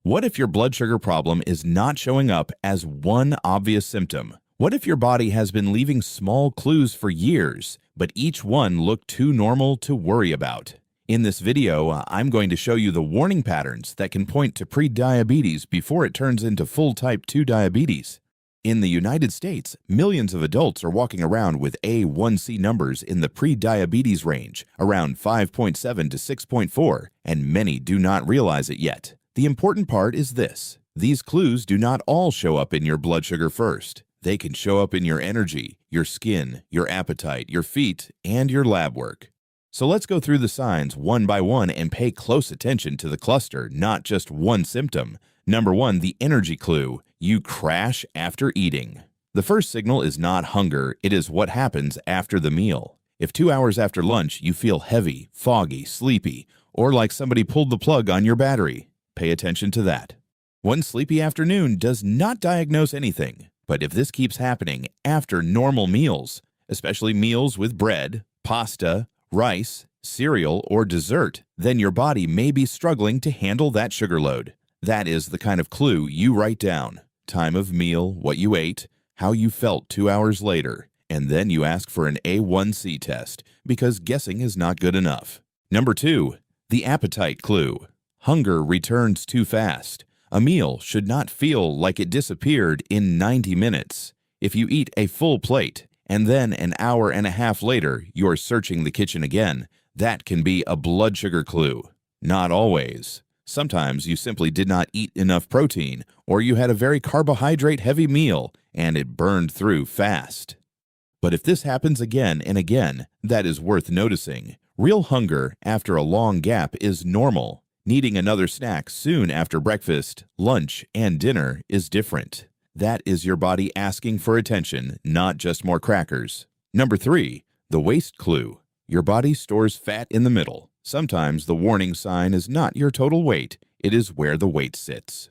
What if your blood sugar problem is not showing up as one obvious symptom? What if your body has been leaving small clues for years, but each one looked too normal to worry about? In this video, I'm going to show you the warning patterns that can point to prediabetes before it turns into full type 2 diabetes. In the United States, millions of adults are walking around with A1C numbers in the prediabetes range, around 5.7 to 6.4, and many do not realize it yet. The important part is this: these clues do not all show up in your blood sugar first. They can show up in your energy, your skin, your appetite, your feet, and your lab work. So let's go through the signs one by one and pay close attention to the cluster, not just one symptom. Number 1, the energy clue. You crash after eating. The first signal is not hunger, it is what happens after the meal. If 2 hours after lunch you feel heavy, foggy, sleepy, or like somebody pulled the plug on your battery, pay attention to that. One sleepy afternoon does not diagnose anything, but if this keeps happening after normal meals, especially meals with bread, pasta, rice, cereal, or dessert, then your body may be struggling to handle that sugar load. That is the kind of clue you write down: time of meal, what you ate, how you felt 2 hours later, and then you ask for an A1C test because guessing is not good enough. Number 2, the appetite clue. Hunger returns too fast. A meal should not feel like it disappeared in 90 minutes. If you eat a full plate and then an hour and a half later you're searching the kitchen again, that can be a blood sugar clue. Not always. Sometimes you simply did not eat enough protein, or you had a very carbohydrate-heavy meal and it burned through fast. But if this happens again and again, that is worth noticing. Real hunger after a long gap is normal. Needing another snack soon after breakfast, lunch, and dinner is different. That is your body asking for attention, not just more crackers. Number 3, the waist clue. Your body stores fat in the middle. Sometimes the warning sign is not your total weight, it is where the weight sits.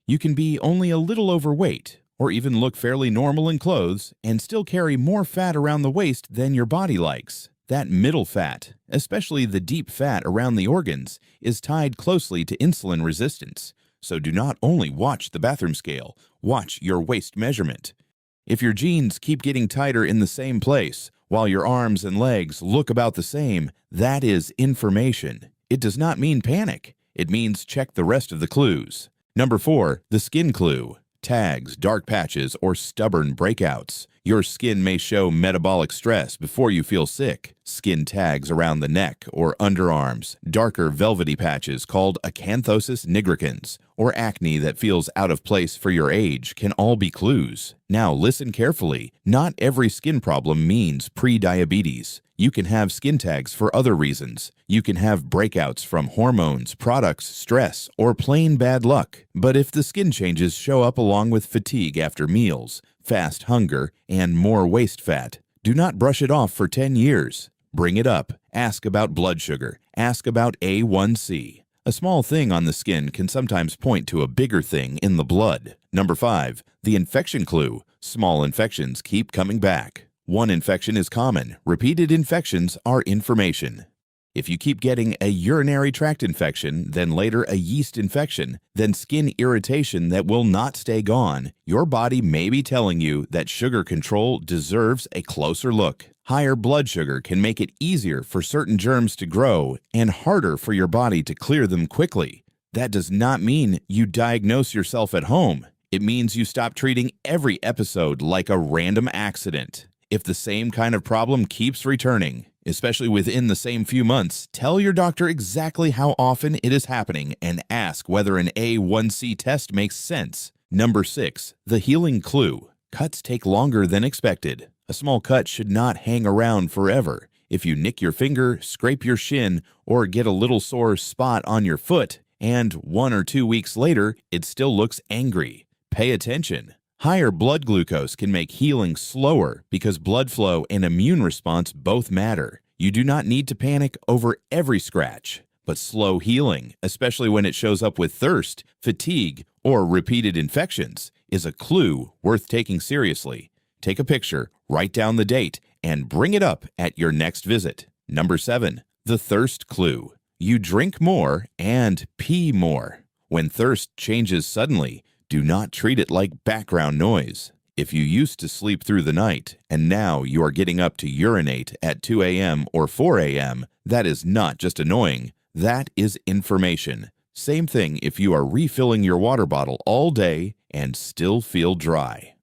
You can be only a little overweight, or even look fairly normal in clothes, and still carry more fat around the waist than your body likes. That middle fat, especially the deep fat around the organs, is tied closely to insulin resistance. So do not only watch the bathroom scale, watch your waist measurement. If your jeans keep getting tighter in the same place, while your arms and legs look about the same, that is information. It does not mean panic. It means check the rest of the clues. Number 4, the skin clue. Tags, dark patches, or stubborn breakouts. Your skin may show metabolic stress before you feel sick. Skin tags around the neck or underarms, darker velvety patches called acanthosis nigricans, or acne that feels out of place for your age can all be clues. Now listen carefully. Not every skin problem means prediabetes. You can have skin tags for other reasons. You can have breakouts from hormones, products, stress, or plain bad luck. But if the skin changes show up along with fatigue after meals, fast hunger, and more waist fat, do not brush it off for 10 years. Bring it up. Ask about blood sugar. Ask about A1C. A small thing on the skin can sometimes point to a bigger thing in the blood. Number 5, the infection clue. Small infections keep coming back. One infection is common. Repeated infections are information. If you keep getting a urinary tract infection, then later a yeast infection, then skin irritation that will not stay gone, your body may be telling you that sugar control deserves a closer look. Higher blood sugar can make it easier for certain germs to grow and harder for your body to clear them quickly. That does not mean you diagnose yourself at home. It means you stop treating every episode like a random accident. If the same kind of problem keeps returning, especially within the same few months, tell your doctor exactly how often it is happening and ask whether an A1C test makes sense. Number 6, the healing clue. Cuts take longer than expected. A small cut should not hang around forever. If you nick your finger, scrape your shin, or get a little sore spot on your foot, and 1 or 2 weeks later it still looks angry, pay attention. Higher blood glucose can make healing slower because blood flow and immune response both matter. You do not need to panic over every scratch, but slow healing, especially when it shows up with thirst, fatigue, or repeated infections, is a clue worth taking seriously. Take a picture, write down the date, and bring it up at your next visit. Number 7, the thirst clue. You drink more and pee more. When thirst changes suddenly, do not treat it like background noise. If you used to sleep through the night and now you are getting up to urinate at 2 a.m. or 4 a.m., that is not just annoying, that is information. Same thing if you are refilling your water bottle all day and still feel dry.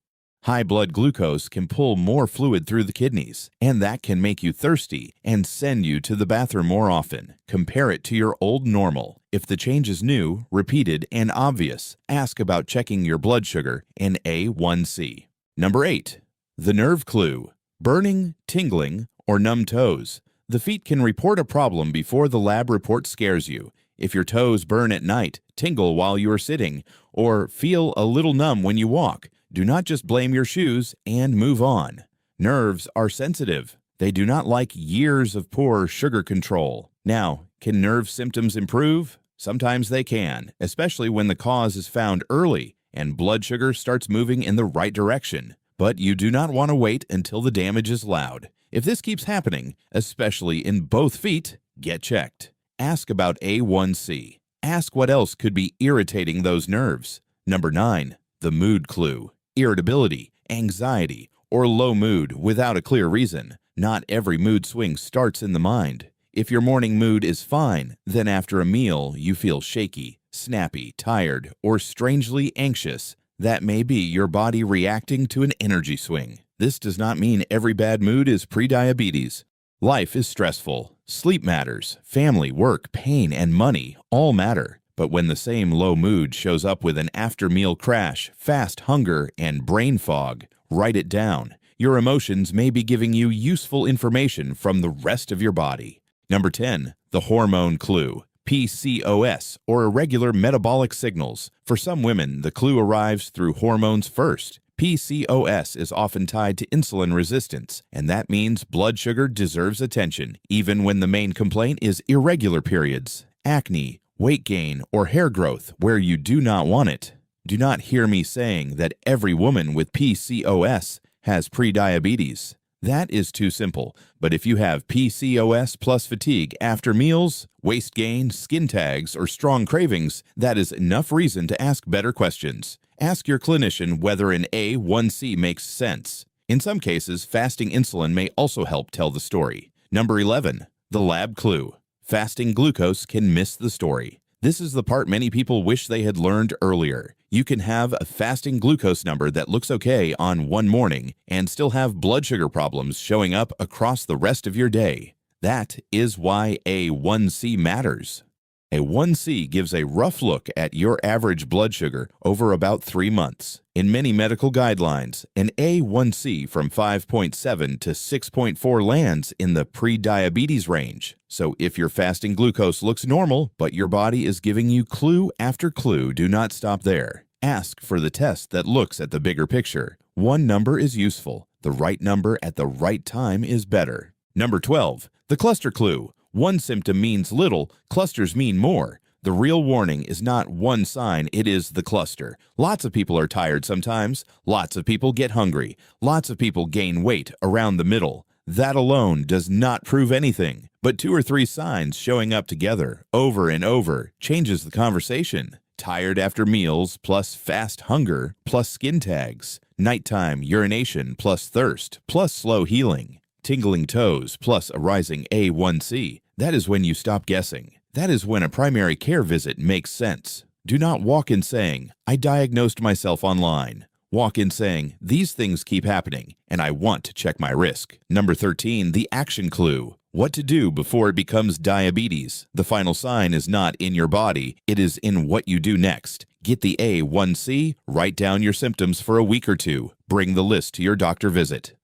High blood glucose can pull more fluid through the kidneys, and that can make you thirsty and send you to the bathroom more often. Compare it to your old normal. If the change is new, repeated, and obvious, ask about checking your blood sugar and A1C. Number 8. The nerve clue: burning, tingling, or numb toes. The feet can report a problem before the lab report scares you. If your toes burn at night, tingle while you are sitting, or feel a little numb when you walk, do not just blame your shoes and move on. Nerves are sensitive. They do not like years of poor sugar control. Now, can nerve symptoms improve? Sometimes they can, especially when the cause is found early and blood sugar starts moving in the right direction. But you do not want to wait until the damage is loud. If this keeps happening, especially in both feet, get checked. Ask about A1C. Ask what else could be irritating those nerves. Number 9. The mood clue: irritability, anxiety, or low mood without a clear reason. Not every mood swing starts in the mind. If your morning mood is fine, then after a meal you feel shaky, snappy, tired, or strangely anxious, that may be your body reacting to an energy swing. This does not mean every bad mood is prediabetes. Life is stressful. Sleep matters. Family, work, pain, and money all matter. But when the same low mood shows up with an after-meal crash, fast hunger, and brain fog, write it down. Your emotions may be giving you useful information from the rest of your body. Number 10. The hormone clue: PCOS, or irregular metabolic signals. For some women, the clue arrives through hormones first. PCOS is often tied to insulin resistance, and that means blood sugar deserves attention, even when the main complaint is irregular periods, acne, weight gain, or hair growth where you do not want it. Do not hear me saying that every woman with PCOS has prediabetes. That is too simple, but if you have PCOS plus fatigue after meals, waist gain, skin tags, or strong cravings, that is enough reason to ask better questions. Ask your clinician whether an A1C makes sense. In some cases, fasting insulin may also help tell the story. Number 11. The lab clue: fasting glucose can miss the story. This is the part many people wish they had learned earlier. You can have a fasting glucose number that looks okay on one morning and still have blood sugar problems showing up across the rest of your day. That is why A1C matters. A1C gives a rough look at your average blood sugar over about 3 months. In many medical guidelines, an A1C from 5.7 to 6.4 lands in the prediabetes range. So if your fasting glucose looks normal, but your body is giving you clue after clue, do not stop there. Ask for the test that looks at the bigger picture. One number is useful. The right number at the right time is better. Number 12. The cluster clue: one symptom means little, clusters mean more. The real warning is not one sign, it is the cluster. Lots of people are tired sometimes. Lots of people get hungry. Lots of people gain weight around the middle. That alone does not prove anything. But 2 or 3 signs showing up together over and over changes the conversation. Tired after meals plus fast hunger plus skin tags. Nighttime urination plus thirst plus slow healing. Tingling toes plus a rising A1C. That is when you stop guessing. That is when a primary care visit makes sense. Do not walk in saying, "I diagnosed myself online." Walk in saying, "These things keep happening, and I want to check my risk." Number 13, the action clue: what to do before it becomes diabetes. The final sign is not in your body, it is in what you do next. Get the A1C, write down your symptoms for a week or 2. Bring the list to your doctor visit.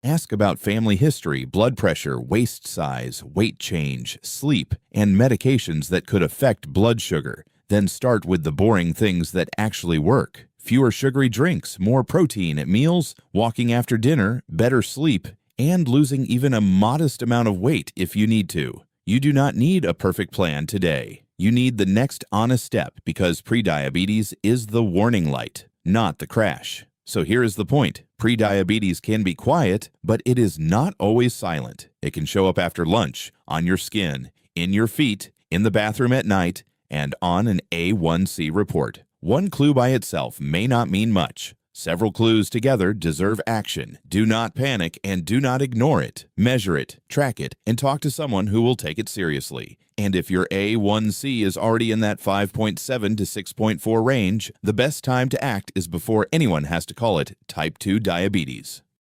Ask about family history, blood pressure, waist size, weight change, sleep, and medications that could affect blood sugar. Then start with the boring things that actually work. Fewer sugary drinks, more protein at meals, walking after dinner, better sleep, and losing even a modest amount of weight if you need to. You do not need a perfect plan today. You need the next honest step because prediabetes is the warning light, not the crash. So here is the point. Prediabetes can be quiet, but it is not always silent. It can show up after lunch, on your skin, in your feet, in the bathroom at night, and on an A1C report. One clue by itself may not mean much. Several clues together deserve action. Do not panic and do not ignore it. Measure it, track it, and talk to someone who will take it seriously. And if your A1C is already in that 5.7 to 6.4 range, the best time to act is before anyone has to call it type 2 diabetes.